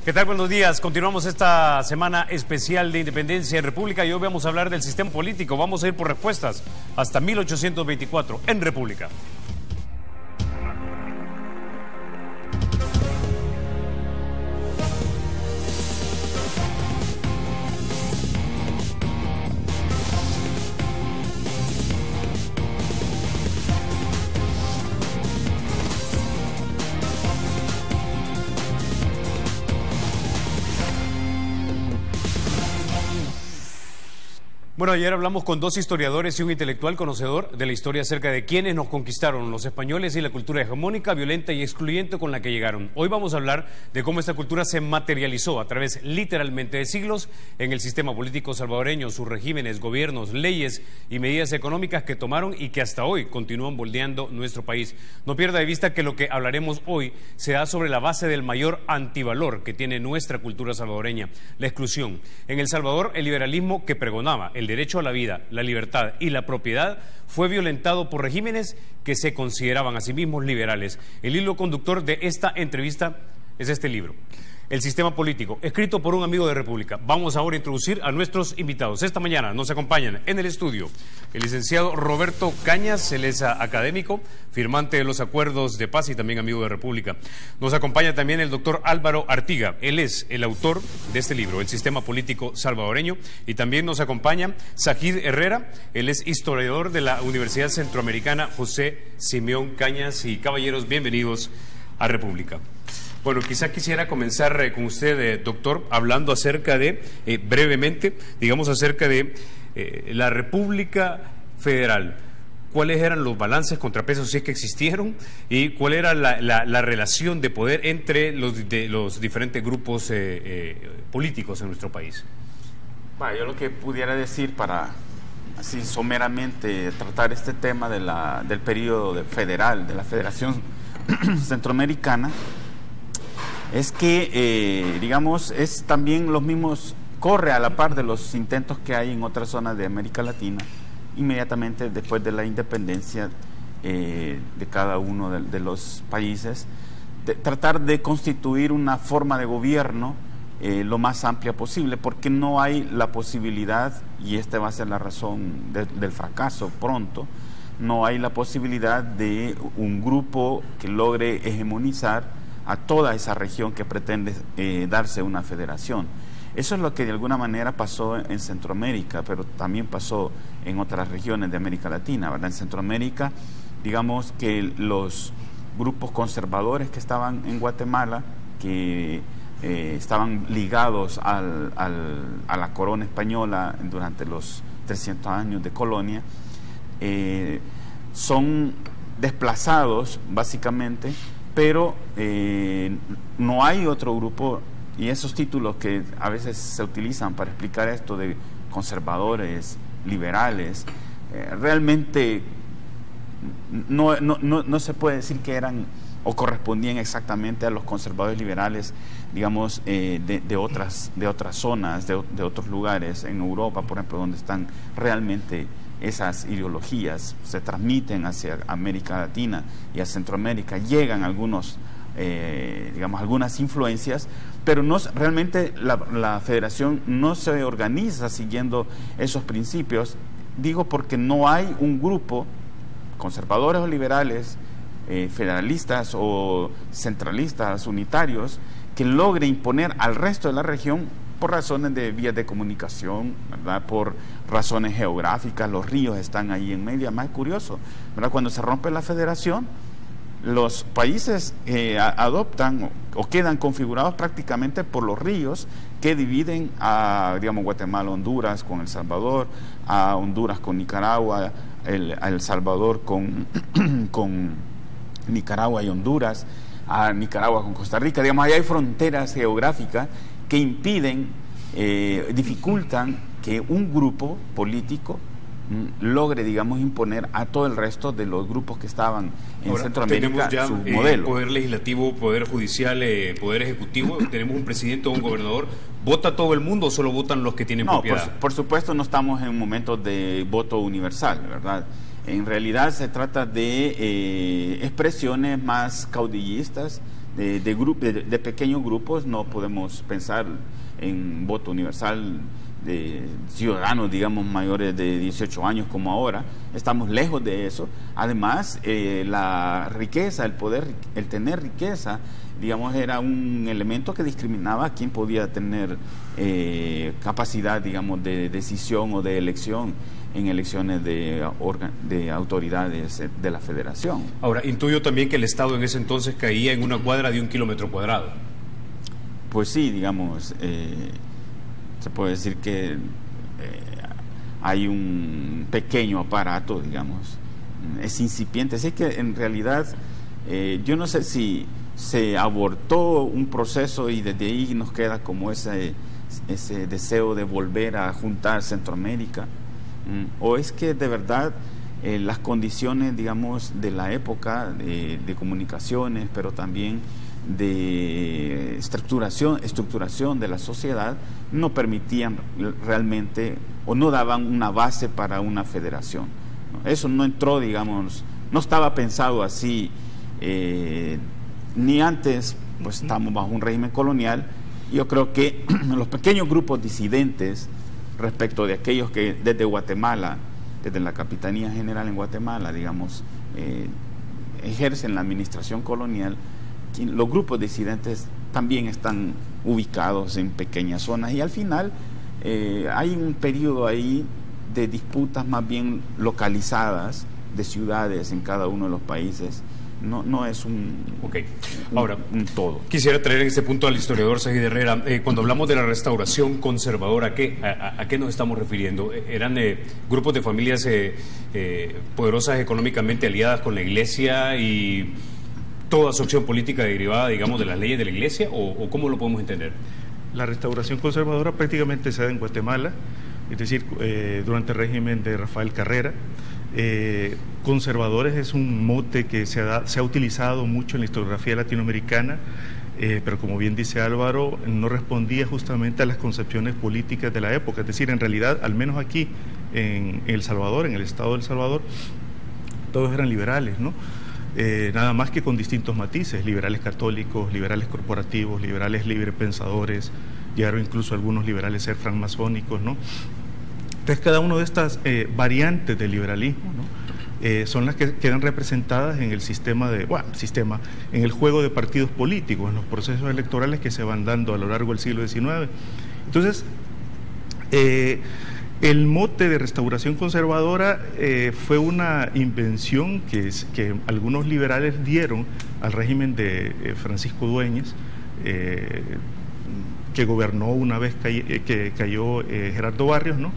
¿Qué tal? Buenos días. Continuamos esta semana especial de Independencia en República y hoy vamos a hablar del sistema político. Vamos a ir por respuestas hasta 1824 en República. Bueno, ayer hablamos con dos historiadores y un intelectual conocedor de la historia acerca de quiénes nos conquistaron, los españoles, y la cultura hegemónica, violenta y excluyente con la que llegaron. Hoy vamos a hablar de cómo esta cultura se materializó a través literalmente de siglos en el sistema político salvadoreño, sus regímenes, gobiernos, leyes y medidas económicas que tomaron y que hasta hoy continúan moldeando nuestro país. No pierda de vista que lo que hablaremos hoy se da sobre la base del mayor antivalor que tiene nuestra cultura salvadoreña, la exclusión. En El Salvador, el liberalismo que pregonaba el derecho a la vida, la libertad y la propiedad fue violentado por regímenes que se consideraban a sí mismos liberales. El hilo conductor de esta entrevista es este libro, El sistema político, escrito por un amigo de República. Vamos ahora a introducir a nuestros invitados. Esta mañana nos acompañan en el estudio el licenciado Roberto Cañas, él es académico, firmante de los acuerdos de paz y también amigo de República. Nos acompaña también el doctor Álvaro Artiga, él es el autor de este libro, El sistema político salvadoreño, y también nos acompaña Sajid Herrera, él es historiador de la Universidad Centroamericana José Simeón Cañas. Y caballeros, bienvenidos a República. Bueno, quizá quisiera comenzar con usted, doctor, hablando acerca de, brevemente, digamos, acerca de la República Federal. ¿Cuáles eran los balances, contrapesos, si es que existieron? ¿Y cuál era la relación de poder entre los diferentes grupos políticos en nuestro país? Yo lo que pudiera decir para, así someramente, tratar este tema del periodo federal, de la Federación Centroamericana, es que, digamos, es también los mismos, corre a la par de los intentos que hay en otras zonas de América Latina, inmediatamente después de la independencia de cada uno de los países, de tratar de constituir una forma de gobierno lo más amplia posible, porque no hay la posibilidad, y esta va a ser la razón del fracaso pronto, no hay la posibilidad de un grupo que logre hegemonizar a toda esa región que pretende darse una federación. Eso es lo que de alguna manera pasó en Centroamérica, pero también pasó en otras regiones de América Latina, ¿verdad? En Centroamérica, digamos que los grupos conservadores que estaban en Guatemala, que estaban ligados a la corona española durante los 300 años de colonia, son desplazados básicamente, pero no hay otro grupo, y esos títulos que a veces se utilizan para explicar esto de conservadores, liberales, realmente no se puede decir que eran o correspondían exactamente a los conservadores liberales, digamos, de otras zonas, de otros lugares, en Europa, por ejemplo, donde están realmente esas ideologías, se transmiten hacia América Latina y a Centroamérica, llegan algunos, digamos, algunas influencias, pero no, realmente la federación no se organiza siguiendo esos principios. Digo porque no hay un grupo, conservadores o liberales, federalistas o centralistas, unitarios, que logre imponer al resto de la región por razones de vías de comunicación, ¿verdad? Por razones geográficas. Los ríos están ahí en medio. Más curioso, ¿verdad? Cuando se rompe la federación, los países adoptan o quedan configurados prácticamente por los ríos que dividen a, digamos, Guatemala, Honduras con El Salvador, a Honduras con Nicaragua, a El Salvador con Nicaragua y Honduras, a Nicaragua con Costa Rica. Digamos, ahí hay fronteras geográficas que impiden, dificultan que un grupo político logre, digamos, imponer a todo el resto de los grupos que estaban en Centroamérica ya, su modelo. Poder legislativo, poder judicial, poder ejecutivo, tenemos un presidente o un gobernador. ¿Vota todo el mundo o solo votan los que tienen propiedad? Por supuesto no estamos en un momento de voto universal, ¿verdad? En realidad se trata de expresiones más caudillistas de pequeños grupos. No podemos pensar en voto universal de ciudadanos, digamos, mayores de 18 años como ahora. Estamos lejos de eso. Además, la riqueza, el poder, el tener riqueza, digamos, era un elemento que discriminaba a quien podía tener capacidad, digamos, de decisión o de elección en elecciones de autoridades de la federación. Ahora, intuyo también que el Estado en ese entonces caía en una cuadra de 1 kilómetro cuadrado. Pues sí, digamos, se puede decir que hay un pequeño aparato, digamos, es incipiente. Así que en realidad yo no sé si se abortó un proceso y desde ahí nos queda como ese deseo de volver a juntar Centroamérica, o es que de verdad las condiciones, digamos, de la época de comunicaciones, pero también de estructuración de la sociedad no permitían realmente o no daban una base para una federación. Eso no entró, digamos, no estaba pensado así ni antes, pues estamos bajo un régimen colonial. Yo creo que los pequeños grupos disidentes respecto de aquellos que desde Guatemala, desde la Capitanía General en Guatemala, digamos, ejercen la administración colonial, los grupos disidentes también están ubicados en pequeñas zonas y al final hay un periodo ahí de disputas más bien localizadas de ciudades en cada uno de los países. No es Ahora, un todo. Quisiera traer en este punto al historiador Zahid Herrera. Cuando hablamos de la restauración conservadora, ¿a qué nos estamos refiriendo? ¿Eran grupos de familias poderosas económicamente aliadas con la Iglesia y toda su acción política derivada, digamos, de las leyes de la Iglesia? ¿O cómo lo podemos entender? La restauración conservadora prácticamente se da en Guatemala, es decir, durante el régimen de Rafael Carrera. Conservadores es un mote que se ha utilizado mucho en la historiografía latinoamericana, pero como bien dice Álvaro, no respondía justamente a las concepciones políticas de la época. Es decir, en realidad, al menos aquí en El Salvador, en el estado de El Salvador, todos eran liberales, ¿no? Nada más que con distintos matices: liberales católicos, liberales corporativos, liberales librepensadores, llegaron incluso algunos liberales a ser francmasónicos, ¿no? Entonces, cada una de estas variantes del liberalismo, ¿no? Son las que quedan representadas en el en el juego de partidos políticos, en los procesos electorales que se van dando a lo largo del siglo XIX. Entonces, el mote de restauración conservadora fue una invención que algunos liberales dieron al régimen de Francisco Dueñas, que gobernó una vez que cayó Gerardo Barrios, ¿no?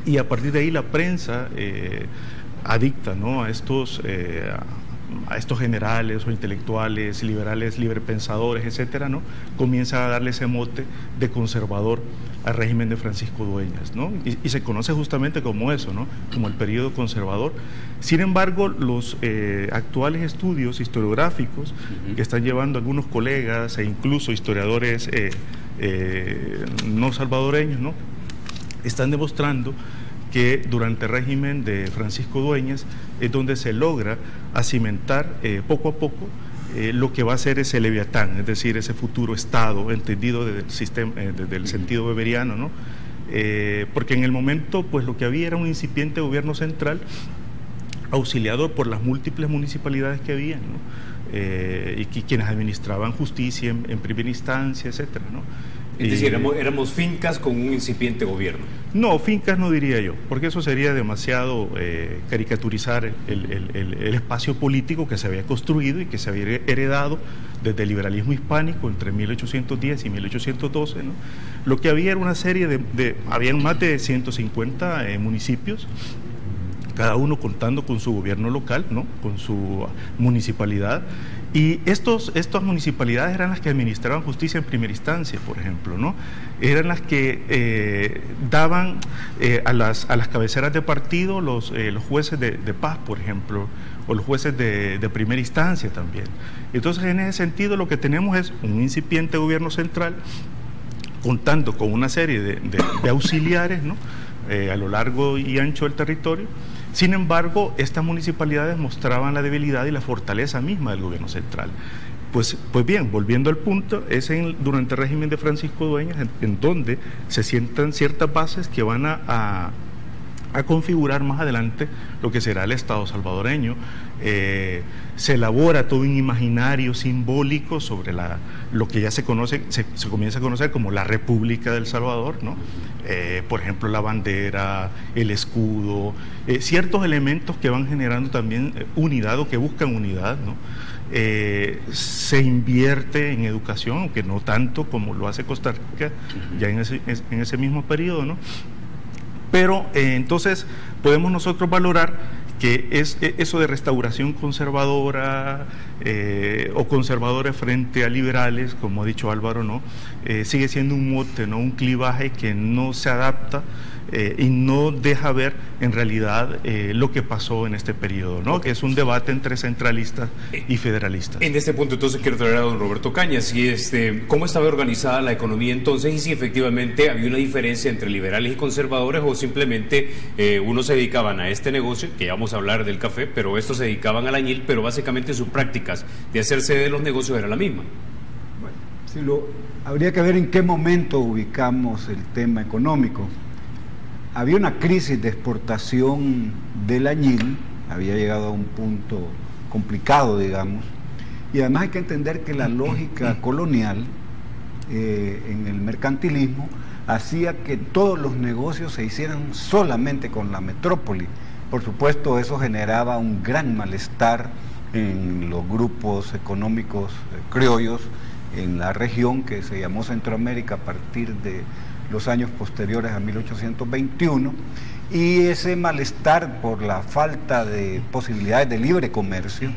Y a partir de ahí la prensa adicta, ¿no?, a estos generales o intelectuales, liberales, librepensadores, etcétera, ¿no?, comienza a darle ese mote de conservador al régimen de Francisco Dueñas, ¿no? Y se conoce justamente como eso, ¿no?, como el periodo conservador. Sin embargo, los actuales estudios historiográficos que están llevando algunos colegas e incluso historiadores no salvadoreños, ¿no?, están demostrando que durante el régimen de Francisco Dueñas es donde se logra cimentar poco a poco lo que va a ser ese leviatán, es decir, ese futuro Estado entendido desde el sentido weberiano, ¿no? Porque en el momento, pues, lo que había era un incipiente gobierno central auxiliado por las múltiples municipalidades que había, ¿no? Y quienes administraban justicia en primera instancia, etcétera, ¿no? Es decir, éramos fincas con un incipiente gobierno. No, fincas no diría yo, porque eso sería demasiado caricaturizar el espacio político que se había construido y que se había heredado desde el liberalismo hispánico entre 1810 y 1812, ¿no? Lo que había era una serie habían más de 150 municipios, cada uno contando con su gobierno local, ¿no?, con su municipalidad. Y estas municipalidades eran las que administraban justicia en primera instancia, por ejemplo, ¿no? Eran las que daban a las cabeceras de partido los jueces de paz, por ejemplo, o los jueces de primera instancia también. Entonces, en ese sentido, lo que tenemos es un incipiente gobierno central contando con una serie de auxiliares, ¿no?, a lo largo y ancho del territorio. Sin embargo, estas municipalidades mostraban la debilidad y la fortaleza misma del gobierno central. Pues bien, volviendo al punto, es durante el régimen de Francisco Dueñas en donde se sientan ciertas bases que van a configurar más adelante lo que será el Estado salvadoreño. Se elabora todo un imaginario simbólico sobre lo que ya se conoce, se comienza a conocer como la República del Salvador, ¿no? Por ejemplo, la bandera, el escudo, ciertos elementos que van generando también unidad o que buscan unidad, ¿no? Se invierte en educación, aunque no tanto como lo hace Costa Rica ya en ese mismo periodo, ¿no? Pero entonces podemos nosotros valorar que es eso de restauración conservadora o conservadores frente a liberales, como ha dicho Álvaro, ¿no? Sigue siendo un mote, ¿no? Un clivaje que no se adapta y no deja ver en realidad lo que pasó en este periodo, ¿no? Que es un debate entre centralistas y federalistas. En este punto entonces quiero traer a don Roberto Cañas, y ¿cómo estaba organizada la economía entonces y si efectivamente había una diferencia entre liberales y conservadores o simplemente unos se dedicaban a este negocio, que ya vamos a hablar del café, pero estos se dedicaban al añil, pero básicamente sus prácticas de hacerse de los negocios era la misma? Bueno, habría que ver en qué momento ubicamos el tema económico. Había una crisis de exportación del añil, había llegado a un punto complicado, digamos, y además hay que entender que la lógica colonial en el mercantilismo hacía que todos los negocios se hicieran solamente con la metrópoli. Por supuesto, eso generaba un gran malestar en los grupos económicos criollos en la región que se llamó Centroamérica a partir de los años posteriores a 1821, y ese malestar por la falta de posibilidades de libre comercio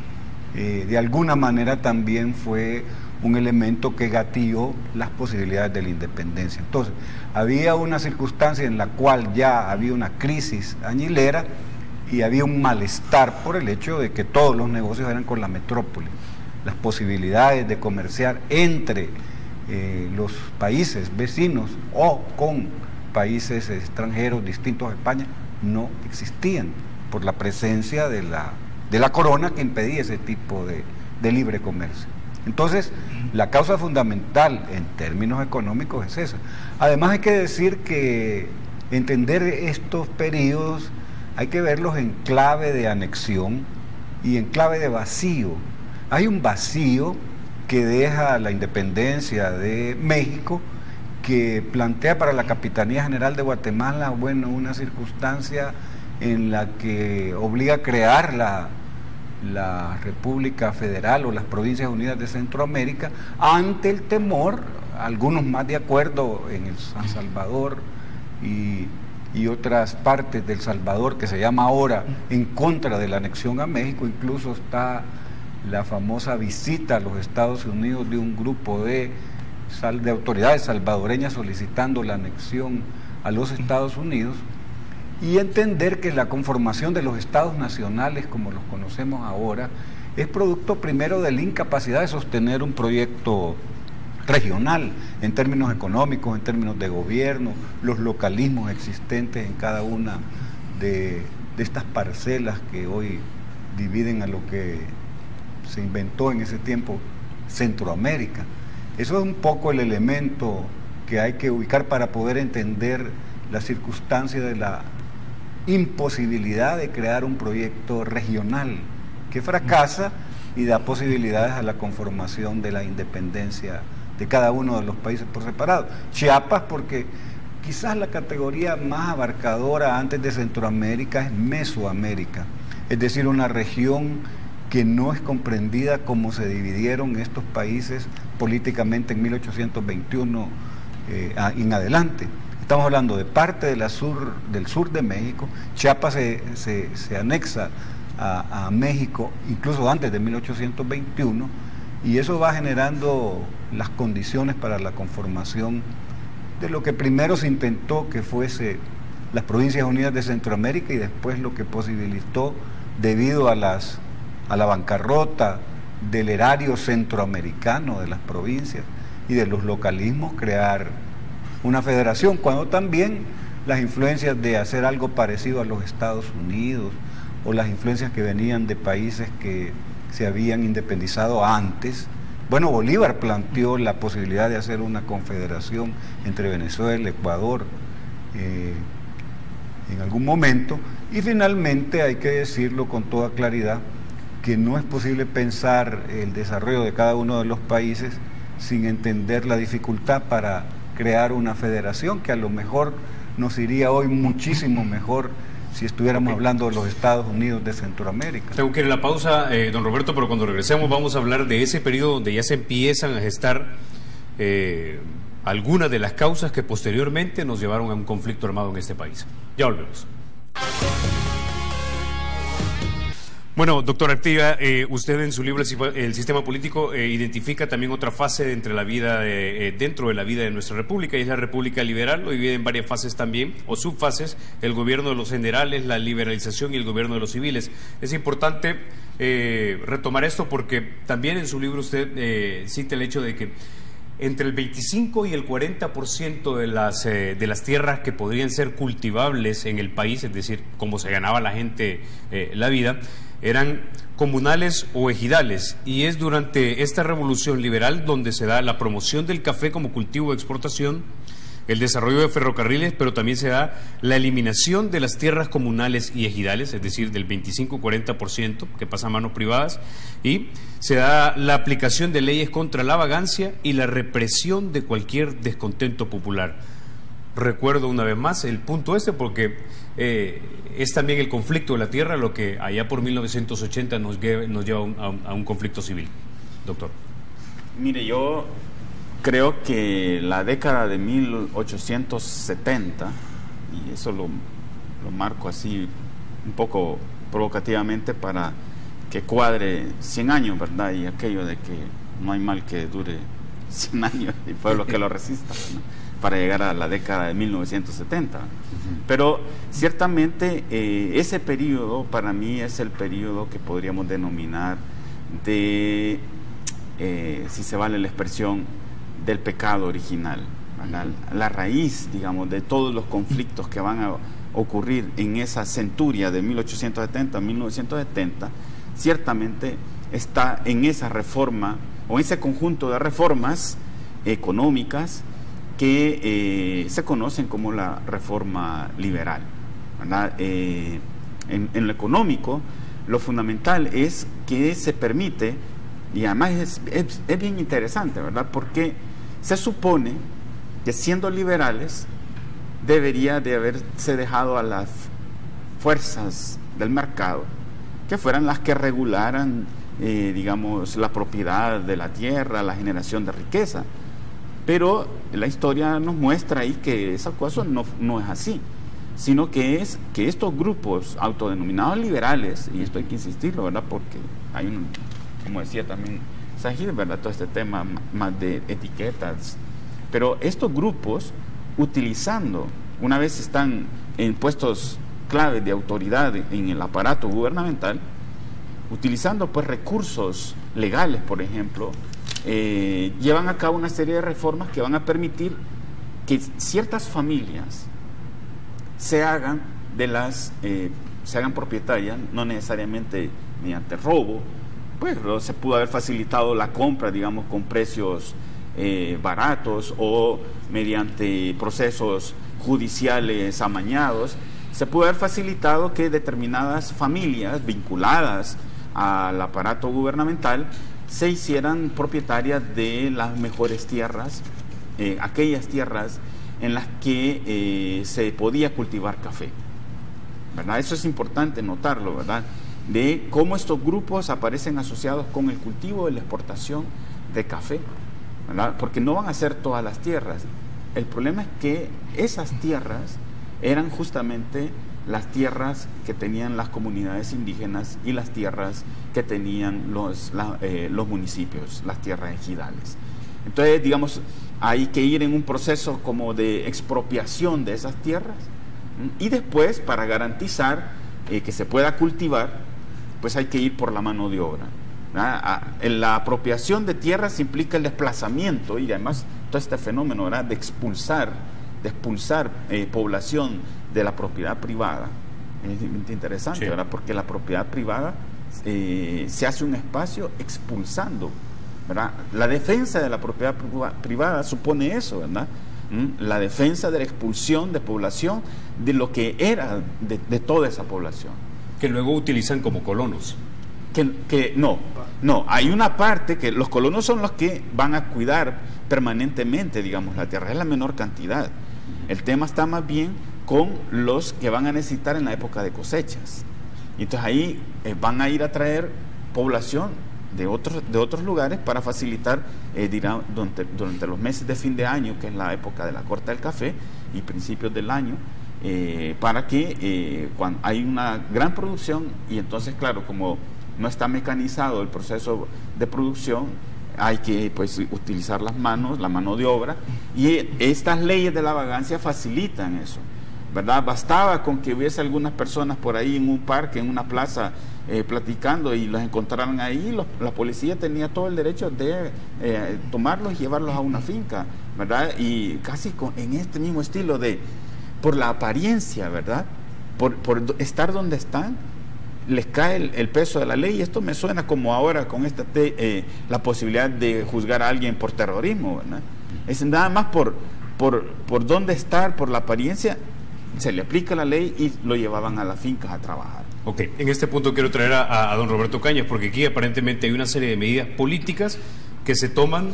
de alguna manera también fue un elemento que gatilló las posibilidades de la independencia. Entonces, había una circunstancia en la cual ya había una crisis añilera y había un malestar por el hecho de que todos los negocios eran con la metrópoli. Las posibilidades de comerciar entre los países vecinos o con países extranjeros distintos a España no existían por la presencia de la corona que impedía ese tipo de libre comercio. Entonces, la causa fundamental en términos económicos es esa. Además hay que decir que entender estos periodos hay que verlos en clave de anexión y en clave de vacío. Hay un vacío que deja la independencia de México, que plantea para la Capitanía General de Guatemala, bueno, una circunstancia en la que obliga a crear la República Federal o las Provincias Unidas de Centroamérica ante el temor, algunos más de acuerdo en el San Salvador y otras partes del Salvador que se llama ahora en contra de la anexión a México. Incluso está la famosa visita a los Estados Unidos de un grupo de autoridades salvadoreñas solicitando la anexión a los Estados Unidos, y entender que la conformación de los estados nacionales como los conocemos ahora es producto primero de la incapacidad de sostener un proyecto regional en términos económicos, en términos de gobierno, los localismos existentes en cada una de estas parcelas que hoy dividen a lo que se inventó en ese tiempo Centroamérica. Eso es un poco el elemento que hay que ubicar para poder entender la circunstancia de la imposibilidad de crear un proyecto regional que fracasa y da posibilidades a la conformación de la independencia de cada uno de los países por separado. Chiapas, porque quizás la categoría más abarcadora antes de Centroamérica es Mesoamérica, es decir, una región que no es comprendida como se dividieron estos países políticamente en 1821 en adelante. Estamos hablando de parte del sur de México. Chiapas se anexa a México incluso antes de 1821, y eso va generando las condiciones para la conformación de lo que primero se intentó que fuese las Provincias Unidas de Centroamérica, y después lo que posibilitó, debido a la bancarrota del erario centroamericano de las provincias y de los localismos, crear una federación, cuando también las influencias de hacer algo parecido a los Estados Unidos o las influencias que venían de países que se habían independizado antes Bueno, Bolívar planteó la posibilidad de hacer una confederación entre Venezuela, Ecuador, en algún momento, y finalmente hay que decirlo con toda claridad, que no es posible pensar el desarrollo de cada uno de los países sin entender la dificultad para crear una federación, que a lo mejor nos iría hoy muchísimo mejor si estuviéramos hablando de los Estados Unidos de Centroamérica. Tengo que ir a la pausa, don Roberto, pero cuando regresemos vamos a hablar de ese periodo donde ya se empiezan a gestar algunas de las causas que posteriormente nos llevaron a un conflicto armado en este país. Ya volvemos. Bueno, doctor Artiga, usted en su libro El sistema político identifica también otra fase entre la vida dentro de la vida de nuestra república, y es la república liberal. Lo divide en varias fases también, o subfases: el gobierno de los generales, la liberalización y el gobierno de los civiles. Es importante retomar esto porque también en su libro usted cita el hecho de que entre el 25 y el 40% de las tierras que podrían ser cultivables en el país, es decir, como se ganaba la gente la vida, eran comunales o ejidales, y es durante esta revolución liberal donde se da la promoción del café como cultivo de exportación, el desarrollo de ferrocarriles, pero también se da la eliminación de las tierras comunales y ejidales, es decir, del 25-40% que pasa a manos privadas, y se da la aplicación de leyes contra la vagancia y la represión de cualquier descontento popular. Recuerdo una vez más el punto porque es también el conflicto de la tierra lo que allá por 1980 nos lleva a un conflicto civil. Doctor. Mire, yo creo que la década de 1870, y eso lo marco así un poco provocativamente para que cuadre 100 años, ¿verdad? Y aquello de que no hay mal que dure 100 años y pueblo que lo resista, ¿no? Para llegar a la década de 1970. Pero ciertamente ese periodo para mí es el periodo que podríamos denominar de, si se vale la expresión, del pecado original, la raíz, digamos, de todos los conflictos que van a ocurrir en esa centuria de 1870 a 1970, ciertamente está en esa reforma o ese conjunto de reformas económicas que se conocen como la reforma liberal, ¿verdad? En lo económico, lo fundamental es que se permite, y además es bien interesante, ¿verdad? Porque se supone que siendo liberales debería de haberse dejado a las fuerzas del mercado que fueran las que regularan, digamos, la propiedad de la tierra, la generación de riqueza. Pero la historia nos muestra ahí que esa cosa no es así, sino que es que estos grupos autodenominados liberales, y esto hay que insistirlo, ¿verdad? Porque hay un, como decía también Sajid, ¿verdad? Todo este tema más de etiquetas, pero estos grupos, utilizando, una vez están en puestos clave de autoridad en el aparato gubernamental, utilizando pues recursos legales, por ejemplo, llevan a cabo una serie de reformas que van a permitir que ciertas familias se hagan propietarias, no necesariamente mediante robo, pues se pudo haber facilitado la compra, digamos, con precios baratos, o mediante procesos judiciales amañados. Se pudo haber facilitado que determinadas familias vinculadas al aparato gubernamental se hicieran propietarias de las mejores tierras, aquellas tierras en las que se podía cultivar café, ¿verdad? Eso es importante notarlo, ¿verdad? De cómo estos grupos aparecen asociados con el cultivo y la exportación de café, ¿verdad? Porque no van a ser todas las tierras. El problema es que esas tierras eran justamente las tierras que tenían las comunidades indígenas y las tierras que tenían los municipios, las tierras ejidales. Entonces, digamos, hay que ir en un proceso como de expropiación de esas tierras, y después, para garantizar que se pueda cultivar, pues hay que ir por la mano de obra, ¿verdad? En la apropiación de tierras implica el desplazamiento y además todo este fenómeno, ¿verdad?, de expulsar población de la propiedad privada. Es interesante, sí, ¿verdad? Porque la propiedad privada se hace un espacio expulsando ¿verdad? La defensa de la propiedad privada supone eso, ¿verdad? La defensa de la expulsión de población de lo que era de toda esa población. Que luego utilizan como colonos. No, hay una parte que los colonos son los que van a cuidar permanentemente, digamos, la tierra, es la menor cantidad. El tema está más bien con los que van a necesitar en la época de cosechas. Y entonces ahí van a ir a traer población de otros lugares para facilitar durante los meses de fin de año, que es la época de la corta del café, y principios del año, para que cuando hay una gran producción, y entonces claro, como no está mecanizado el proceso de producción, hay que pues utilizar las manos, la mano de obra, y estas leyes de la vagancia facilitan eso, ¿verdad? Bastaba con que hubiese algunas personas por ahí en un parque, en una plaza, platicando, y los encontraran ahí, la policía tenía todo el derecho de tomarlos y llevarlos a una finca, ¿verdad? Y casi en este mismo estilo por la apariencia, ¿verdad? Por estar donde están, les cae el peso de la ley. Y esto me suena como ahora con la posibilidad de juzgar a alguien por terrorismo, ¿verdad? Es nada más por dónde estar, por la apariencia, se le aplica la ley y lo llevaban a las fincas a trabajar. Ok, en este punto quiero traer a don Roberto Cañas, porque aquí aparentemente hay una serie de medidas políticas que se toman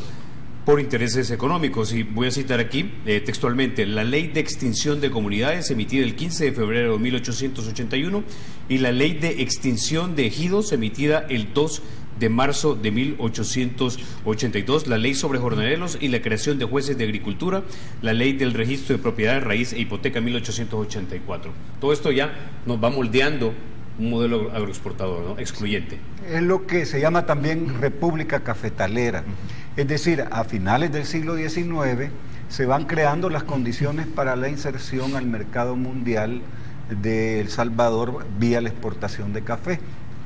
por intereses económicos, y voy a citar aquí textualmente: la Ley de Extinción de Comunidades, emitida el 15 de febrero de 1881, y la Ley de Extinción de Ejidos, emitida el 2 de marzo de 1882, la Ley sobre Jornaleros y la creación de jueces de agricultura, la Ley del Registro de Propiedad, Raíz e Hipoteca 1884. Todo esto ya nos va moldeando un modelo agroexportador, ¿no? Excluyente. Es lo que se llama también república cafetalera. Es decir, a finales del siglo XIX se van creando las condiciones para la inserción al mercado mundial de El Salvador vía la exportación de café.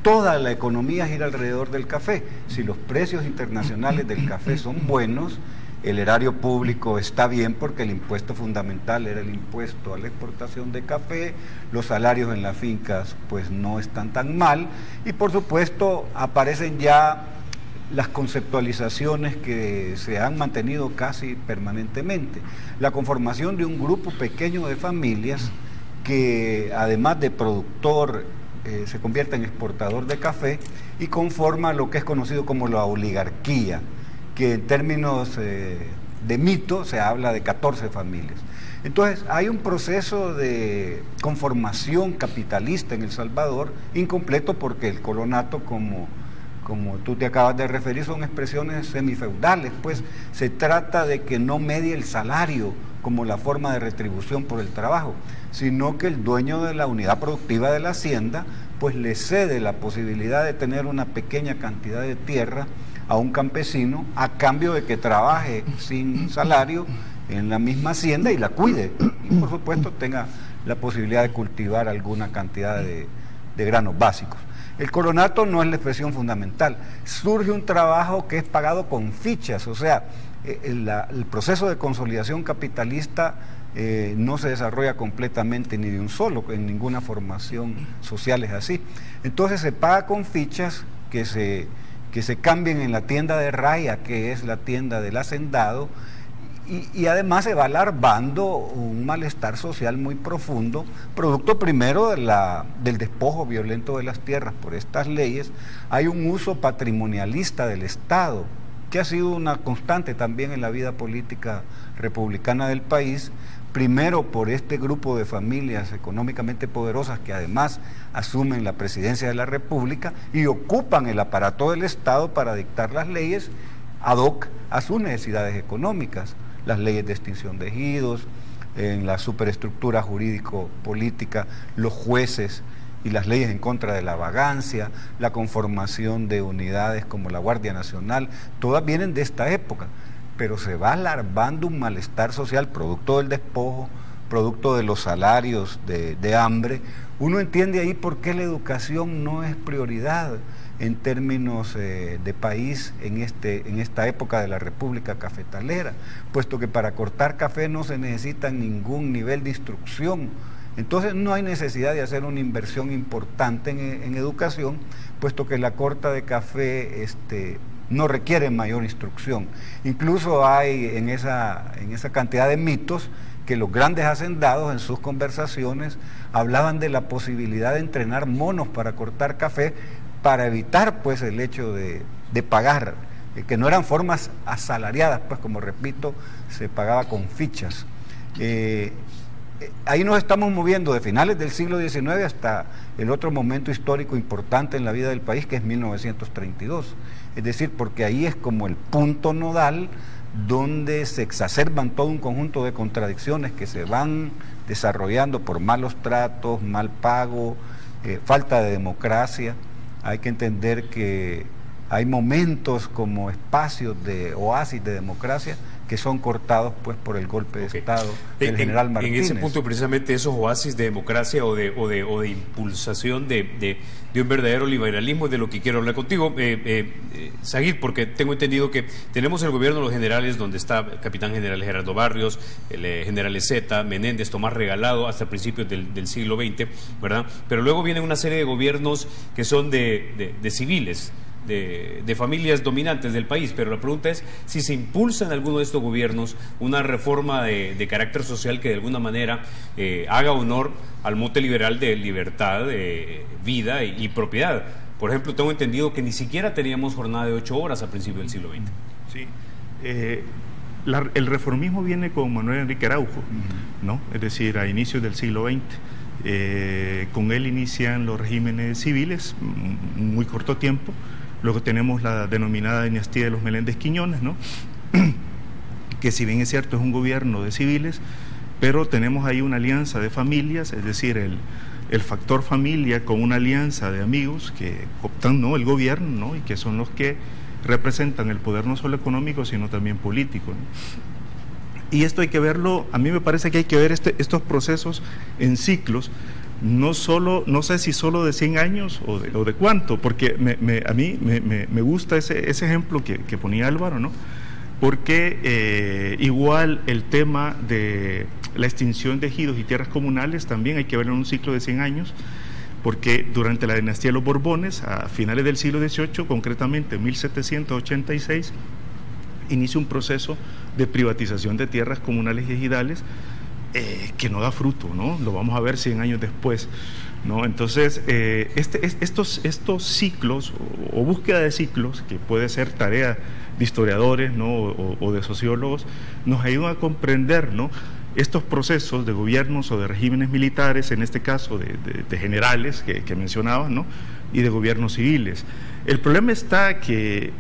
Toda la economía gira alrededor del café. Si los precios internacionales del café son buenos, el erario público está bien, porque el impuesto fundamental era el impuesto a la exportación de café, los salarios en las fincas pues no están tan mal, y por supuesto aparecen ya las conceptualizaciones que se han mantenido casi permanentemente. La conformación de un grupo pequeño de familias que, además de productor, se convierte en exportador de café y conforma lo que es conocido como la oligarquía, que en términos de mito se habla de 14 familias. Entonces hay un proceso de conformación capitalista en El Salvador incompleto, porque el colonato, como tú te acabas de referir, son expresiones semifeudales, pues se trata de que no medie el salario como la forma de retribución por el trabajo, sino que el dueño de la unidad productiva de la hacienda pues le cede la posibilidad de tener una pequeña cantidad de tierra a un campesino a cambio de que trabaje sin salario en la misma hacienda y la cuide, y por supuesto tenga la posibilidad de cultivar alguna cantidad de granos básicos. El colonato no es la expresión fundamental. Surge un trabajo que es pagado con fichas, o sea, el proceso de consolidación capitalista no se desarrolla completamente ni de un solo, en ninguna formación social es así. Entonces se paga con fichas que se cambien en la tienda de raya, que es la tienda del hacendado, y además se va alargando un malestar social muy profundo, producto primero del despojo violento de las tierras por estas leyes. Hay un uso patrimonialista del Estado, que ha sido una constante también en la vida política republicana del país, primero por este grupo de familias económicamente poderosas que además asumen la presidencia de la República y ocupan el aparato del Estado para dictar las leyes ad hoc a sus necesidades económicas, las leyes de extinción de ejidos, en la superestructura jurídico-política, los jueces y las leyes en contra de la vagancia, la conformación de unidades como la Guardia Nacional, todas vienen de esta época, pero se va alargando un malestar social producto del despojo, producto de los salarios de hambre. Uno entiende ahí por qué la educación no es prioridad en términos de país en esta época de la República Cafetalera, puesto que para cortar café no se necesita ningún nivel de instrucción. Entonces no hay necesidad de hacer una inversión importante en educación, puesto que la corta de café no requieren mayor instrucción. Incluso hay en esa cantidad de mitos que los grandes hacendados en sus conversaciones hablaban de la posibilidad de entrenar monos para cortar café, para evitar pues el hecho de pagar, que no eran formas asalariadas, pues como repito, se pagaba con fichas. Ahí nos estamos moviendo de finales del siglo XIX hasta el otro momento histórico importante en la vida del país, que es 1932. Es decir, porque ahí es como el punto nodal donde se exacerban todo un conjunto de contradicciones que se van desarrollando por malos tratos, mal pago, falta de democracia. Hay que entender que hay momentos como espacios de oasis de democracia que son cortados pues por el golpe de Estado del general Martínez. En ese punto, precisamente, esos oasis de democracia o de impulsación de un verdadero liberalismo es de lo que quiero hablar contigo, Zaguir, porque tengo entendido que tenemos el gobierno de los generales, donde está el capitán general Gerardo Barrios, el general Ezeta, Menéndez, Tomás Regalado, hasta principios del siglo XX, ¿verdad? Pero luego vienen una serie de gobiernos que son de civiles, de familias dominantes del país, pero la pregunta es si se impulsa en alguno de estos gobiernos una reforma de carácter social que de alguna manera haga honor al mote liberal de libertad, vida y propiedad. Por ejemplo, tengo entendido que ni siquiera teníamos jornada de 8 horas a principios del siglo XX. Sí, el reformismo viene con Manuel Enrique Araujo, ¿no? Es decir, a inicios del siglo XX. Con él inician los regímenes civiles, muy corto tiempo. Luego tenemos la denominada dinastía de los Meléndez Quiñones, ¿no? Que si bien es cierto es un gobierno de civiles, pero tenemos ahí una alianza de familias, es decir, el factor familia con una alianza de amigos que optan, ¿no?, el gobierno, ¿no?, y que son los que representan el poder no solo económico sino también político, ¿no? Y esto hay que verlo, a mí me parece que hay que ver estos procesos en ciclos. No sé si solo de 100 años o de cuánto, porque a mí me gusta ese ejemplo que ponía Álvaro, ¿no? Porque igual el tema de la extinción de ejidos y tierras comunales también hay que verlo en un ciclo de 100 años, porque durante la dinastía de los Borbones, a finales del siglo XVIII, concretamente en 1786, inicia un proceso de privatización de tierras comunales y ejidales, que no da fruto, ¿no? Lo vamos a ver 100 años después, ¿no? Entonces, estos ciclos o búsqueda de ciclos, que puede ser tarea de historiadores, ¿no?, o de sociólogos, nos ayudan a comprender, ¿no?, estos procesos de gobiernos o de regímenes militares, en este caso de generales que mencionabas, ¿no?, y de gobiernos civiles. El problema está que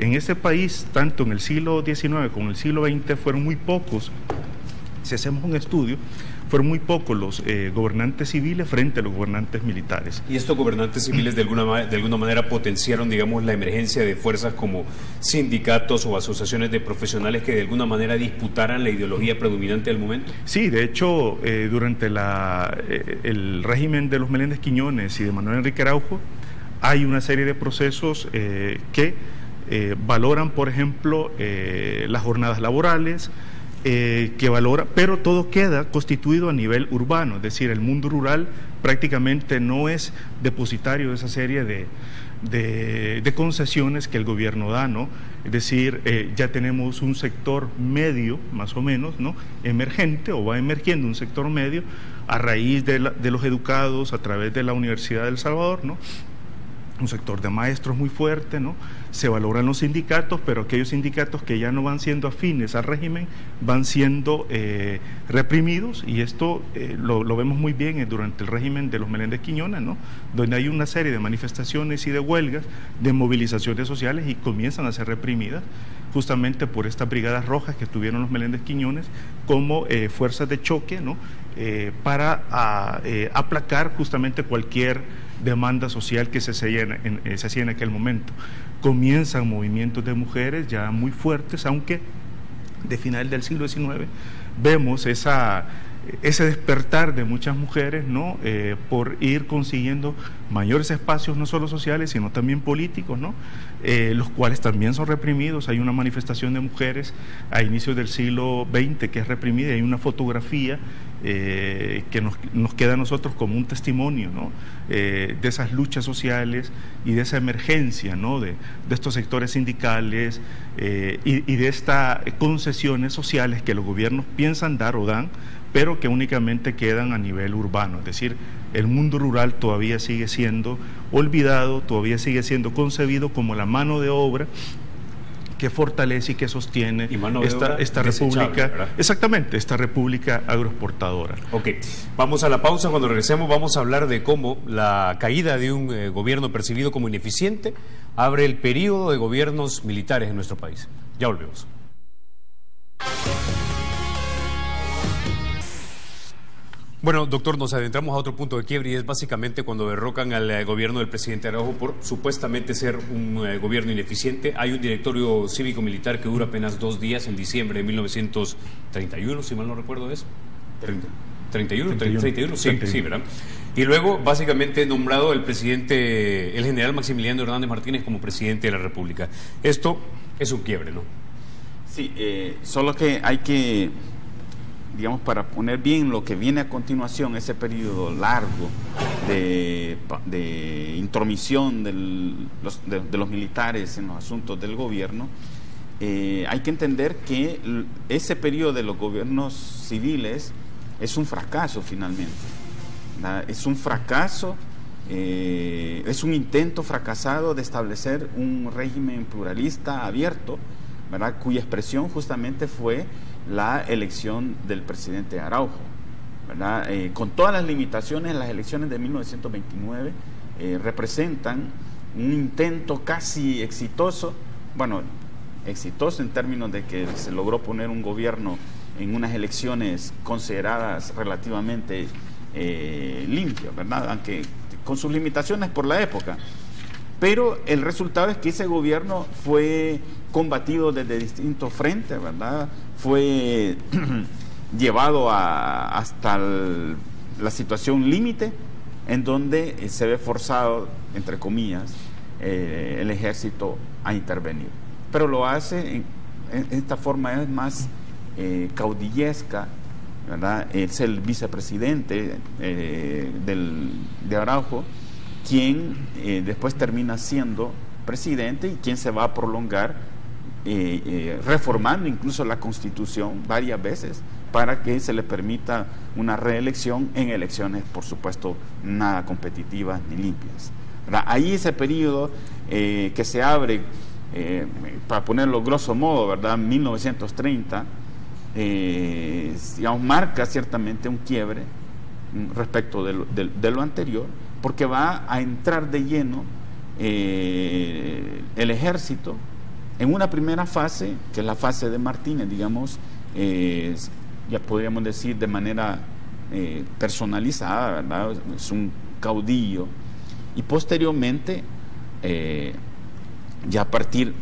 en este país, tanto en el siglo XIX como en el siglo XX, fueron muy pocos. Si hacemos un estudio, fueron muy pocos los gobernantes civiles frente a los gobernantes militares. ¿Y estos gobernantes civiles de alguna manera potenciaron, digamos, la emergencia de fuerzas como sindicatos o asociaciones de profesionales que de alguna manera disputaran la ideología predominante del momento? Sí, de hecho, durante el régimen de los Meléndez Quiñones y de Manuel Enrique Araujo, hay una serie de procesos que valoran, por ejemplo, las jornadas laborales, que valora, pero todo queda constituido a nivel urbano, es decir, el mundo rural prácticamente no es depositario de esa serie de concesiones que el gobierno da, ¿no? Es decir, ya tenemos un sector medio, más o menos, ¿no?, emergente, o va emergiendo un sector medio a raíz de los educados a través de la Universidad de El Salvador, ¿no?, un sector de maestros muy fuerte, ¿no? Se valoran los sindicatos, pero aquellos sindicatos que ya no van siendo afines al régimen van siendo reprimidos, y esto lo vemos muy bien durante el régimen de los Meléndez Quiñones, ¿no?, donde hay una serie de manifestaciones y de huelgas, de movilizaciones sociales, y comienzan a ser reprimidas justamente por estas brigadas rojas que tuvieron los Meléndez Quiñones como fuerzas de choque, ¿no?, para aplacar justamente cualquier demanda social que se hacía en aquel momento. Comienzan movimientos de mujeres ya muy fuertes, aunque de final del siglo XIX vemos ese despertar de muchas mujeres, ¿no?, por ir consiguiendo mayores espacios no solo sociales sino también políticos, ¿no?, los cuales también son reprimidos. Hay una manifestación de mujeres a inicios del siglo XX que es reprimida, hay una fotografía que nos queda a nosotros como un testimonio, ¿no? De esas luchas sociales y de esa emergencia, ¿no? de estos sectores sindicales y de estas concesiones sociales que los gobiernos piensan dar o dan, pero que únicamente quedan a nivel urbano. Es decir, el mundo rural todavía sigue siendo olvidado, todavía sigue siendo concebido como la mano de obra que fortalece y que sostiene esta república, ¿verdad? Exactamente, esta república agroexportadora. Ok, vamos a la pausa. Cuando regresemos vamos a hablar de cómo la caída de un gobierno percibido como ineficiente abre el periodo de gobiernos militares en nuestro país. Ya volvemos. Bueno, doctor, nos adentramos a otro punto de quiebre y es básicamente cuando derrocan al gobierno del presidente Araujo por supuestamente ser un gobierno ineficiente. Hay un directorio cívico-militar que dura apenas 2 días en diciembre de 1931, si mal no recuerdo es. 31, sí, ¿verdad? Y luego, básicamente, nombrado el presidente, el general Maximiliano Hernández Martínez como presidente de la República. Esto es un quiebre, ¿no? Sí, solo que hay que, digamos, para poner bien lo que viene a continuación, ese periodo largo de intromisión de los militares en los asuntos del gobierno, hay que entender que ese periodo de los gobiernos civiles es un fracaso finalmente. Es un fracaso, es un intento fracasado de establecer un régimen pluralista abierto, ¿verdad?, cuya expresión justamente fue la elección del presidente Araujo, ¿verdad? Con todas las limitaciones, las elecciones de 1929 representan un intento casi exitoso, bueno, exitoso en términos de que se logró poner un gobierno en unas elecciones consideradas relativamente limpias, ¿verdad?, aunque con sus limitaciones por la época. Pero el resultado es que ese gobierno fue combatido desde distintos frentes, ¿verdad? Fue llevado hasta la situación límite, en donde se ve forzado, entre comillas, el ejército a intervenir. Pero lo hace en esta forma es más caudillesca, ¿verdad? Es el vicepresidente de Araujo quien después termina siendo presidente y quien se va a prolongar reformando incluso la Constitución varias veces para que se le permita una reelección en elecciones, por supuesto, nada competitivas ni limpias, ¿verdad? Ahí ese periodo que se abre, para ponerlo grosso modo, ¿verdad?, 1930, digamos, marca ciertamente un quiebre respecto de lo anterior, porque va a entrar de lleno el ejército en una primera fase, que es la fase de Martínez, digamos, ya podríamos decir de manera personalizada, ¿verdad? Es un caudillo, y posteriormente, ya a partir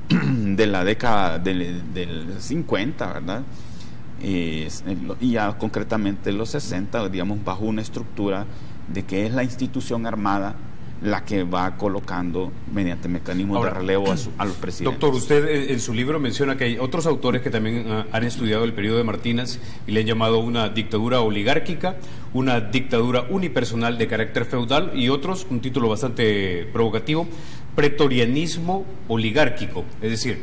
de la década del 50, ¿verdad?, y ya concretamente en los 60, digamos, bajo una estructura de que es la institución armada la que va colocando mediante mecanismos de relevo a los presidentes. Doctor, usted en su libro menciona que hay otros autores que también han estudiado el periodo de Martínez y le han llamado una dictadura oligárquica, una dictadura unipersonal de carácter feudal y otros, un título bastante provocativo, pretorianismo oligárquico. Es decir,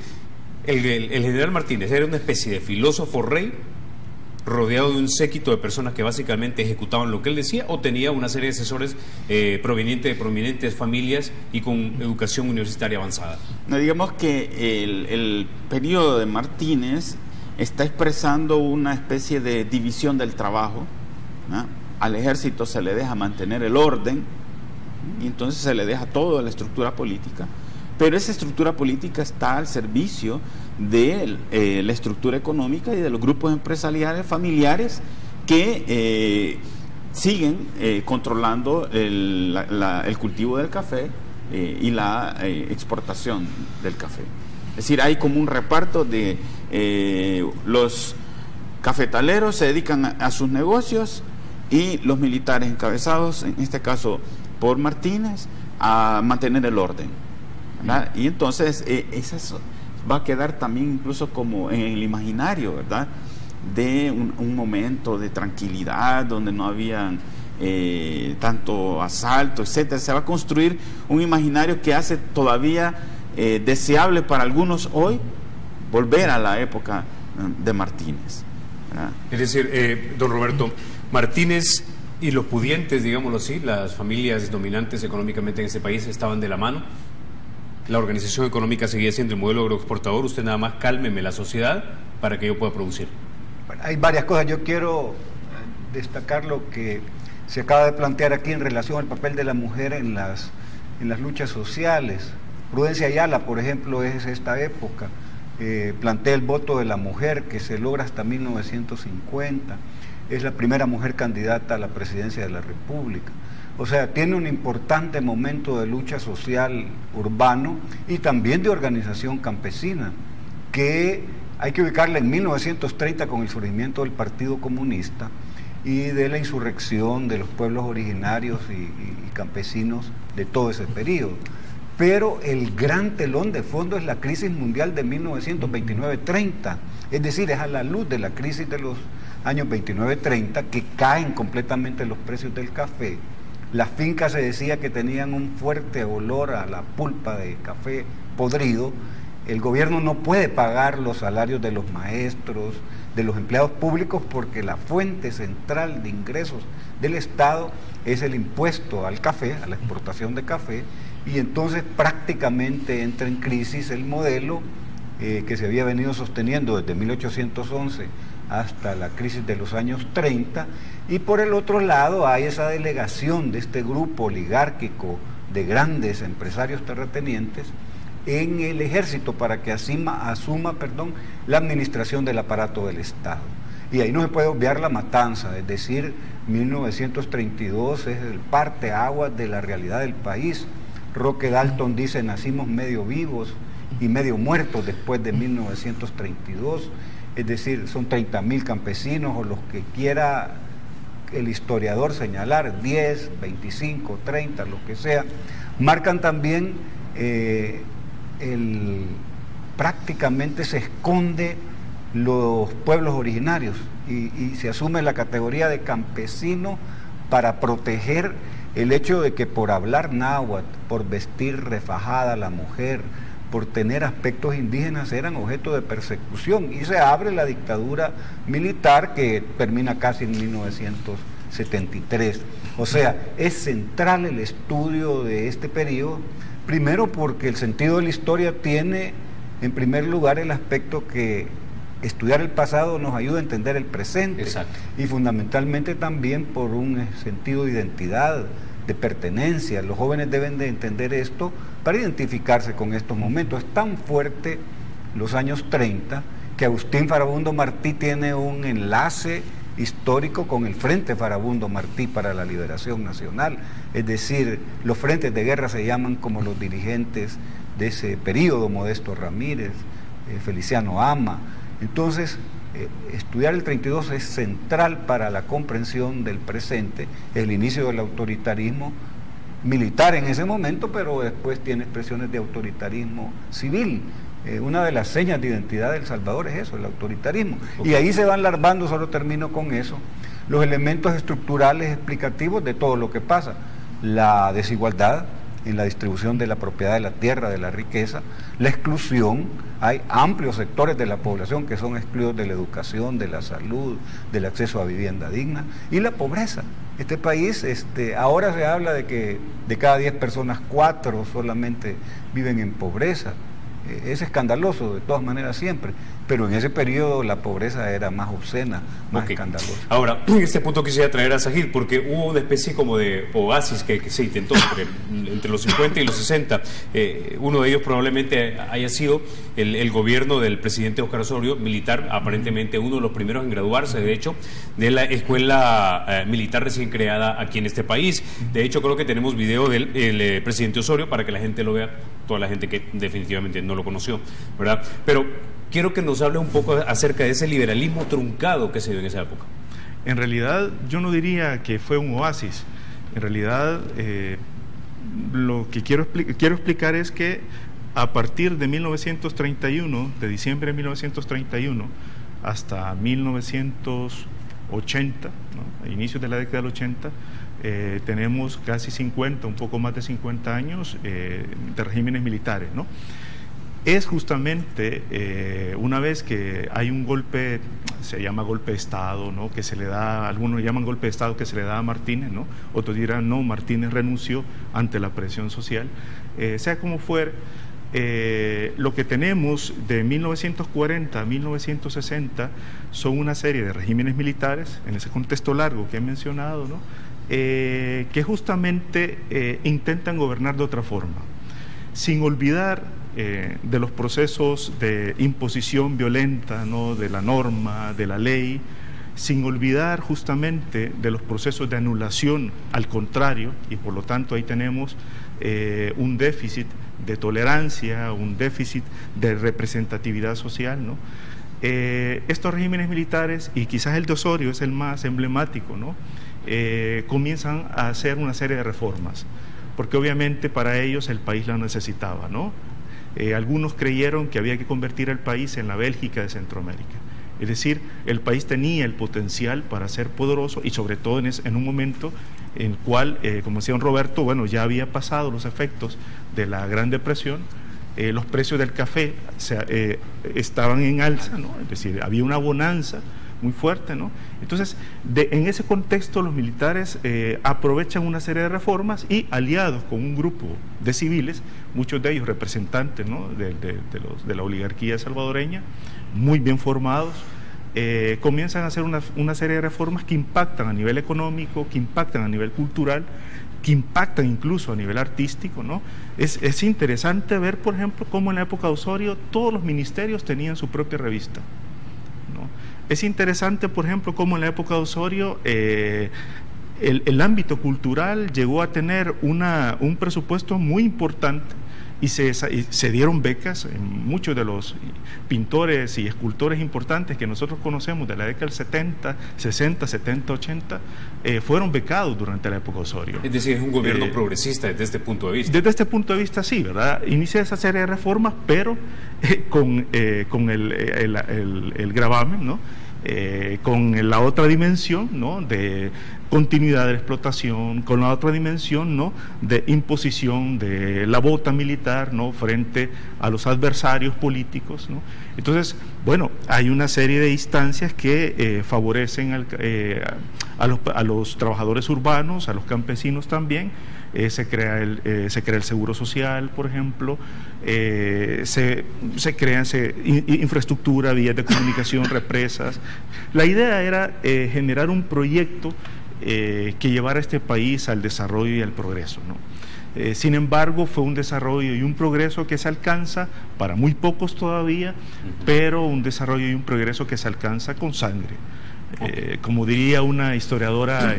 el general Martínez era una especie de filósofo rey rodeado de un séquito de personas que básicamente ejecutaban lo que él decía, o tenía una serie de asesores provenientes de prominentes familias y con educación universitaria avanzada. No, digamos que el periodo de Martínez está expresando una especie de división del trabajo, ¿no? Al ejército se le deja mantener el orden y entonces se le deja toda la estructura política, pero esa estructura política está al servicio de la estructura económica y de los grupos empresariales familiares que siguen controlando el cultivo del café y la exportación del café. Es decir, hay como un reparto de los cafetaleros se dedican a sus negocios y los militares encabezados, en este caso por Martínez, a mantener el orden, ¿verdad? Y entonces eso va a quedar también incluso como en el imaginario, ¿verdad?, de un momento de tranquilidad, donde no habían tanto asalto, etcétera. Se va a construir un imaginario que hace todavía deseable para algunos hoy volver a la época de Martínez, ¿verdad? Es decir, don Roberto, Martínez y los pudientes, digámoslo así, las familias dominantes económicamente en este país estaban de la mano. La organización económica seguía siendo el modelo agroexportador. Usted nada más cálmeme la sociedad para que yo pueda producir. Bueno, hay varias cosas. Yo quiero destacar lo que se acaba de plantear aquí en relación al papel de la mujer en las luchas sociales. Prudencia Ayala, por ejemplo, es esta época. Plantea el voto de la mujer que se logra hasta 1950. Es la primera mujer candidata a la presidencia de la República. O sea, tiene un importante momento de lucha social urbano y también de organización campesina, que hay que ubicarla en 1930 con el surgimiento del Partido Comunista y de la insurrección de los pueblos originarios y campesinos de todo ese periodo. Pero el gran telón de fondo es la crisis mundial de 1929-30, es decir, es a la luz de la crisis de los años 29-30 que caen completamente los precios del café. Las fincas se decía que tenían un fuerte olor a la pulpa de café podrido. El gobierno no puede pagar los salarios de los maestros, de los empleados públicos, porque la fuente central de ingresos del Estado es el impuesto al café, a la exportación de café, y entonces prácticamente entra en crisis el modelo que se había venido sosteniendo desde 1811 hasta la crisis de los años 30, y por el otro lado hay esa delegación de este grupo oligárquico de grandes empresarios terratenientes en el ejército para que asuma la administración del aparato del Estado. Y ahí no se puede obviar la matanza, es decir, 1932 es el parteaguas de la realidad del país. Roque Dalton dice: nacimos medio vivos y medio muertos después de 1932, es decir, son 30.000 campesinos, o los que quiera el historiador señalar, 10, 25, 30, lo que sea. Marcan también prácticamente se esconde los pueblos originarios y se asume la categoría de campesino para proteger el hecho de que por hablar náhuatl, por vestir refajada a la mujer, por tener aspectos indígenas, eran objeto de persecución, y se abre la dictadura militar que termina casi en 1973. O sea, es central el estudio de este periodo, primero porque el sentido de la historia tiene, en primer lugar, el aspecto que estudiar el pasado nos ayuda a entender el presente. Exacto. Y fundamentalmente también por un sentido de identidad, de pertenencia. Los jóvenes deben de entender esto para identificarse con estos momentos. Es tan fuerte los años 30 que Agustín Farabundo Martí tiene un enlace histórico con el Frente Farabundo Martí para la Liberación Nacional. Es decir, los frentes de guerra se llaman como los dirigentes de ese periodo: Modesto Ramírez, Feliciano Ama. Entonces, estudiar el 32 es central para la comprensión del presente, el inicio del autoritarismo militar en ese momento, pero después tiene expresiones de autoritarismo civil. Una de las señas de identidad de El Salvador es eso, el autoritarismo. Okay. Y ahí se van larvando, solo termino con eso, los elementos estructurales explicativos de todo lo que pasa. La desigualdad en la distribución de la propiedad de la tierra, de la riqueza, la exclusión. Hay amplios sectores de la población que son excluidos de la educación, de la salud, del acceso a vivienda digna, y la pobreza. Este país, ahora se habla de que de cada 10 personas, 4 solamente viven en pobreza. Es escandaloso de todas maneras siempre, pero en ese periodo la pobreza era más obscena, más escandalosa. Ahora, en este punto quisiera traer a Zahir, porque hubo una especie como de oasis que se intentó entre los 50 y los 60. Uno de ellos probablemente haya sido el gobierno del presidente Óscar Osorio, militar, aparentemente uno de los primeros en graduarse, de hecho, de la escuela militar recién creada aquí en este país. De hecho, creo que tenemos video del presidente Osorio para que la gente lo vea, toda la gente que definitivamente no lo conoció, ¿verdad? Pero quiero que nos hable un poco acerca de ese liberalismo truncado que se dio en esa época. En realidad, yo no diría que fue un oasis. En realidad, lo que quiero explicar es que a partir de 1931, de diciembre de 1931, hasta 1980, ¿no? A inicios de la década del 80, tenemos casi 50, un poco más de 50 años de regímenes militares, ¿no? Es justamente una vez que hay un golpe, se llama golpe de Estado, ¿no? Que se le da, algunos llaman golpe de Estado que se le da a Martínez, ¿no? Otros dirán, no, Martínez renunció ante la presión social. Sea como fuere, lo que tenemos de 1940 a 1960 son una serie de regímenes militares, en ese contexto largo que he mencionado, ¿no? Que justamente intentan gobernar de otra forma, sin olvidar de los procesos de imposición violenta, ¿no? De la norma, de la ley, sin olvidar justamente de los procesos de anulación al contrario, y por lo tanto ahí tenemos un déficit de tolerancia, un déficit de representatividad social, ¿no? Estos regímenes militares, y quizás el de Osorio es el más emblemático, ¿no? Comienzan a hacer una serie de reformas, porque obviamente para ellos el país la necesitaba, ¿no? Algunos creyeron que había que convertir al país en la Bélgica de Centroamérica, es decir, el país tenía el potencial para ser poderoso y sobre todo en un momento en el cual, como decía don Roberto, bueno, ya había pasado los efectos de la Gran Depresión, los precios del café estaban en alza, ¿no? Es decir, había una bonanza muy fuerte, ¿no? Entonces, en ese contexto los militares aprovechan una serie de reformas y, aliados con un grupo de civiles, muchos de ellos representantes, ¿no? de la oligarquía salvadoreña, muy bien formados, comienzan a hacer una serie de reformas que impactan a nivel económico, que impactan a nivel cultural, que impactan incluso a nivel artístico, ¿no? Es interesante ver, por ejemplo, cómo en la época de Osorio todos los ministerios tenían su propia revista, ¿no? Es interesante, por ejemplo, cómo en la época de Osorio el ámbito cultural llegó a tener un presupuesto muy importante y se dieron becas. Muchos de los pintores y escultores importantes que nosotros conocemos de la década del 70, 60, 70, 80, fueron becados durante la época de Osorio. Es decir, es un gobierno progresista desde este punto de vista. Desde este punto de vista, sí, ¿verdad? Inicia esa serie de reformas, pero con el gravamen, ¿no? Con la otra dimensión, ¿no? De continuidad de la explotación, con la otra dimensión, ¿no? De imposición de la bota militar, ¿no? Frente a los adversarios políticos, ¿no? Entonces, bueno, hay una serie de instancias que favorecen a los trabajadores urbanos, a los campesinos también. Se crea el seguro social, por ejemplo, se crea infraestructura, vías de comunicación, represas. La idea era generar un proyecto que llevara a este país al desarrollo y al progreso, ¿no? Sin embargo, fue un desarrollo y un progreso que se alcanza para muy pocos todavía, pero un desarrollo y un progreso que se alcanza con sangre. Como diría una historiadora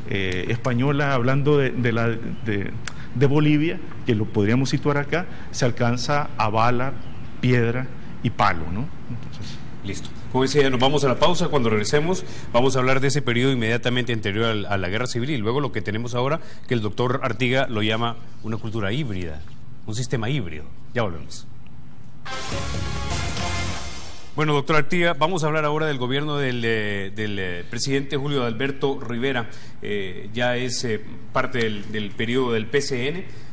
española hablando de Bolivia, que lo podríamos situar acá, se alcanza a bala, piedra y palo, ¿no? Entonces, listo. Como decía, nos vamos a la pausa. Cuando regresemos vamos a hablar de ese periodo inmediatamente anterior a la guerra civil y luego lo que tenemos ahora, que el doctor Artiga lo llama una cultura híbrida, un sistema híbrido. Ya volvemos. Bueno, doctor Artiga, vamos a hablar ahora del gobierno del presidente Julio Adalberto Rivera. Ya es parte del periodo del PCN.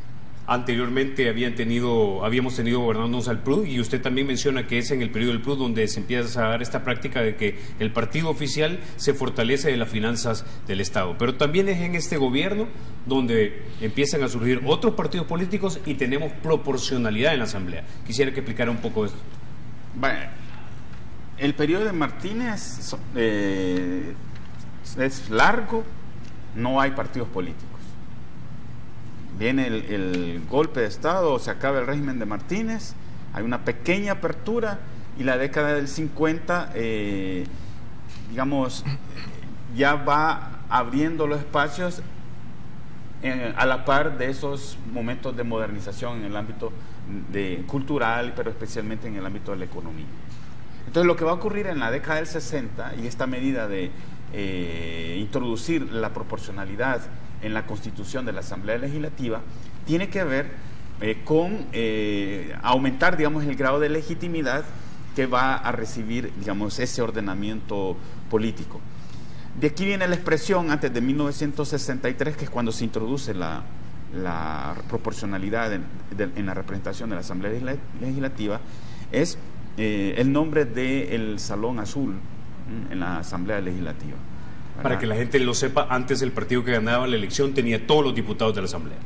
Anteriormente habíamos tenido gobernándonos al PRUD, y usted también menciona que es en el periodo del PRUD donde se empieza a dar esta práctica de que el partido oficial se fortalece de las finanzas del Estado. Pero también es en este gobierno donde empiezan a surgir otros partidos políticos y tenemos proporcionalidad en la Asamblea. Quisiera que explicara un poco esto. Bueno, el periodo de Martínez es largo, no hay partidos políticos. Viene el golpe de Estado, se acaba el régimen de Martínez, hay una pequeña apertura y la década del 50, digamos, ya va abriendo los espacios a la par de esos momentos de modernización en el ámbito cultural, pero especialmente en el ámbito de la economía. Entonces, lo que va a ocurrir en la década del 60 y esta medida de introducir la proporcionalidad en la constitución de la Asamblea Legislativa tiene que ver con aumentar, digamos, el grado de legitimidad que va a recibir, digamos, ese ordenamiento político. De aquí viene la expresión antes de 1963, que es cuando se introduce la proporcionalidad en la representación de la Asamblea Legislativa, es el nombre del Salón Azul en la Asamblea Legislativa. ¿Verdad? Para que la gente lo sepa, antes el partido que ganaba la elección tenía todos los diputados de la Asamblea.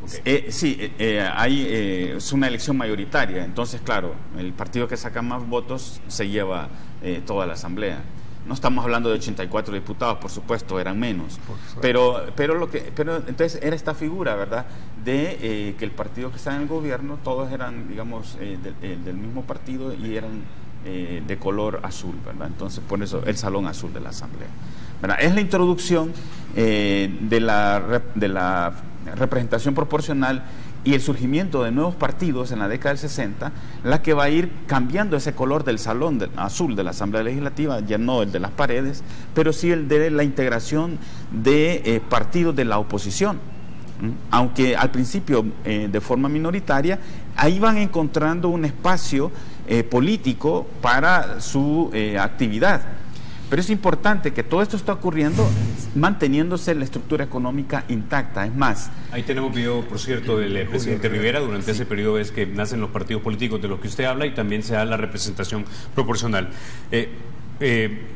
Okay. Sí, es una elección mayoritaria, entonces claro, el partido que saca más votos se lleva toda la Asamblea. No estamos hablando de 84 diputados, por supuesto, eran menos. Pero entonces era esta figura, ¿verdad?, de que el partido que está en el gobierno, todos eran, digamos, del mismo partido y eran de color azul, ¿verdad? Entonces, por eso el Salón Azul de la Asamblea, ¿verdad? Es la introducción de la representación proporcional y el surgimiento de nuevos partidos en la década del 60, la que va a ir cambiando ese color del salón azul de la Asamblea Legislativa, ya no el de las paredes, pero sí el de la integración de partidos de la oposición. Aunque al principio de forma minoritaria, ahí van encontrando un espacio político para su actividad. Pero es importante que todo esto está ocurriendo manteniéndose la estructura económica intacta. Es más, ahí tenemos video, por cierto, del presidente Rivera. Durante ese periodo es que nacen los partidos políticos de los que usted habla y también se da la representación proporcional.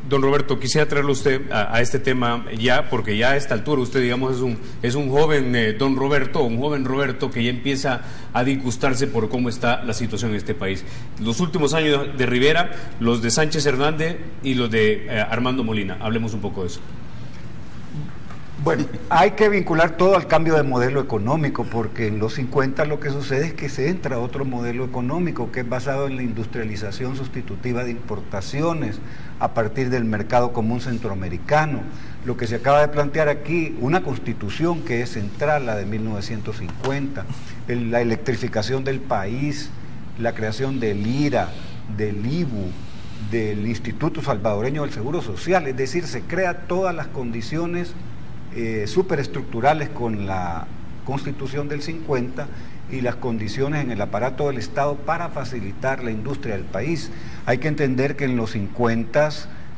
Don Roberto, quisiera traerlo usted a este tema ya, porque ya a esta altura usted, digamos, es un joven don Roberto, un joven Roberto que ya empieza a disgustarse por cómo está la situación en este país. Los últimos años de Rivera, los de Sánchez Hernández y los de Armando Molina. Hablemos un poco de eso. Bueno, hay que vincular todo al cambio de modelo económico, porque en los 50 lo que sucede es que se entra a otro modelo económico que es basado en la industrialización sustitutiva de importaciones a partir del mercado común centroamericano. Lo que se acaba de plantear aquí, una constitución que es central, la de 1950, la electrificación del país, la creación del IRA, del IBU, del Instituto Salvadoreño del Seguro Social, es decir, se crea todas las condiciones superestructurales con la Constitución del 50 y las condiciones en el aparato del Estado para facilitar la industria del país. Hay que entender que en los 50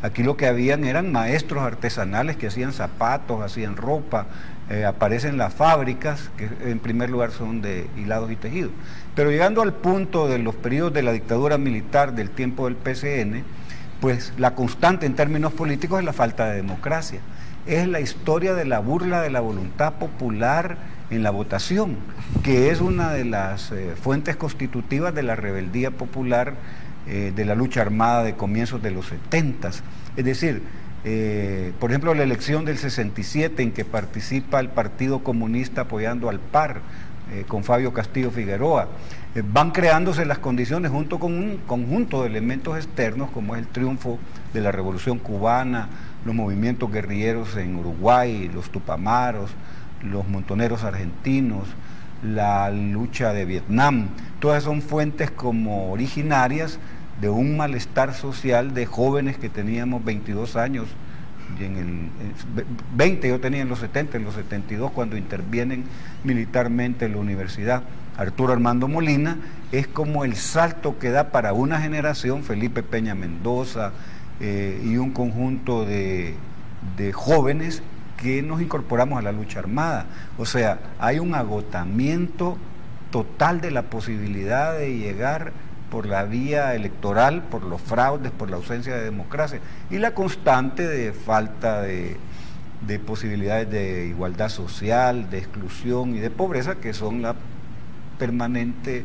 aquí lo que habían eran maestros artesanales que hacían zapatos, hacían ropa, aparecen las fábricas, que en primer lugar son de hilados y tejidos. Pero llegando al punto de los periodos de la dictadura militar del tiempo del PCN, pues la constante en términos políticos es la falta de democracia. Es la historia de la burla de la voluntad popular en la votación, que es una de las fuentes constitutivas de la rebeldía popular, de la lucha armada de comienzos de los 70. Es decir, por ejemplo, la elección del 67 en que participa el Partido Comunista apoyando al PAR, con Fabio Castillo Figueroa, van creándose las condiciones junto con un conjunto de elementos externos como es el triunfo de la Revolución Cubana, los movimientos guerrilleros en Uruguay, los tupamaros, los montoneros argentinos, la lucha de Vietnam. Todas son fuentes como originarias de un malestar social de jóvenes que teníamos 22 años, y 20 yo tenía en los 70, en los 72 cuando intervienen militarmente en la universidad. Arturo Armando Molina es como el salto que da para una generación, Felipe Peña Mendoza, y un conjunto de jóvenes que nos incorporamos a la lucha armada. O sea, hay un agotamiento total de la posibilidad de llegar por la vía electoral, por los fraudes, por la ausencia de democracia y la constante de falta de posibilidades de igualdad social, de exclusión y de pobreza, que son la permanente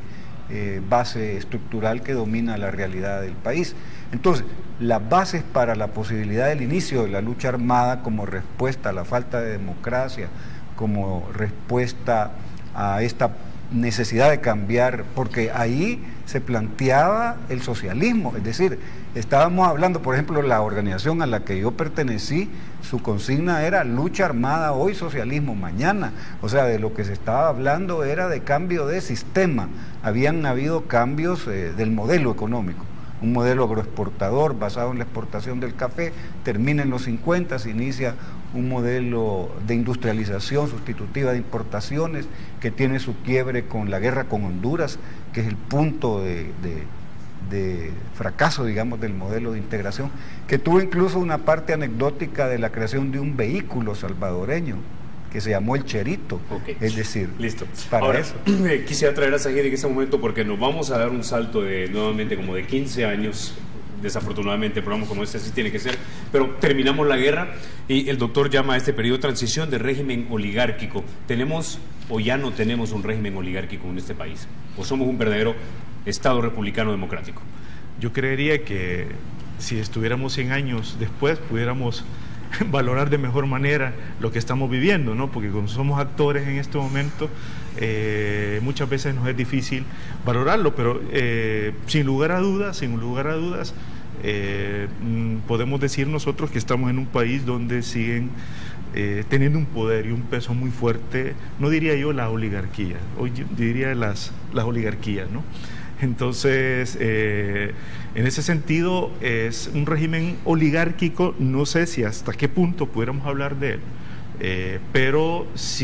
base estructural que domina la realidad del país. Entonces, las bases para la posibilidad del inicio de la lucha armada como respuesta a la falta de democracia, como respuesta a esta necesidad de cambiar, porque ahí se planteaba el socialismo, es decir, estábamos hablando, por ejemplo, la organización a la que yo pertenecí, su consigna era lucha armada hoy, socialismo mañana. O sea, de lo que se estaba hablando era de cambio de sistema. Habían habido cambios del modelo económico. Un modelo agroexportador basado en la exportación del café, termina en los 50, se inicia un modelo de industrialización sustitutiva de importaciones que tiene su quiebre con la guerra con Honduras, que es el punto de fracaso, digamos, del modelo de integración, que tuvo incluso una parte anecdótica de la creación de un vehículo salvadoreño que se llamó el Cherito. Okay. Es decir, listo. Para ahora, eso. Quisiera traer a Zahid en este momento porque nos vamos a dar un salto de nuevamente como de 15 años. Desafortunadamente, programas como este así tiene que ser, pero terminamos la guerra y el doctor llama a este periodo de transición de régimen oligárquico. ¿Tenemos o ya no tenemos un régimen oligárquico en este país? ¿O somos un verdadero Estado republicano democrático? Yo creería que si estuviéramos 100 años después, pudiéramos valorar de mejor manera lo que estamos viviendo, ¿no? Porque como somos actores en este momento, muchas veces nos es difícil valorarlo, pero sin lugar a dudas, podemos decir nosotros que estamos en un país donde siguen teniendo un poder y un peso muy fuerte, no diría yo la oligarquía, hoy diría las oligarquías, ¿no? Entonces, en ese sentido, es un régimen oligárquico, no sé si hasta qué punto pudiéramos hablar de él, pero sí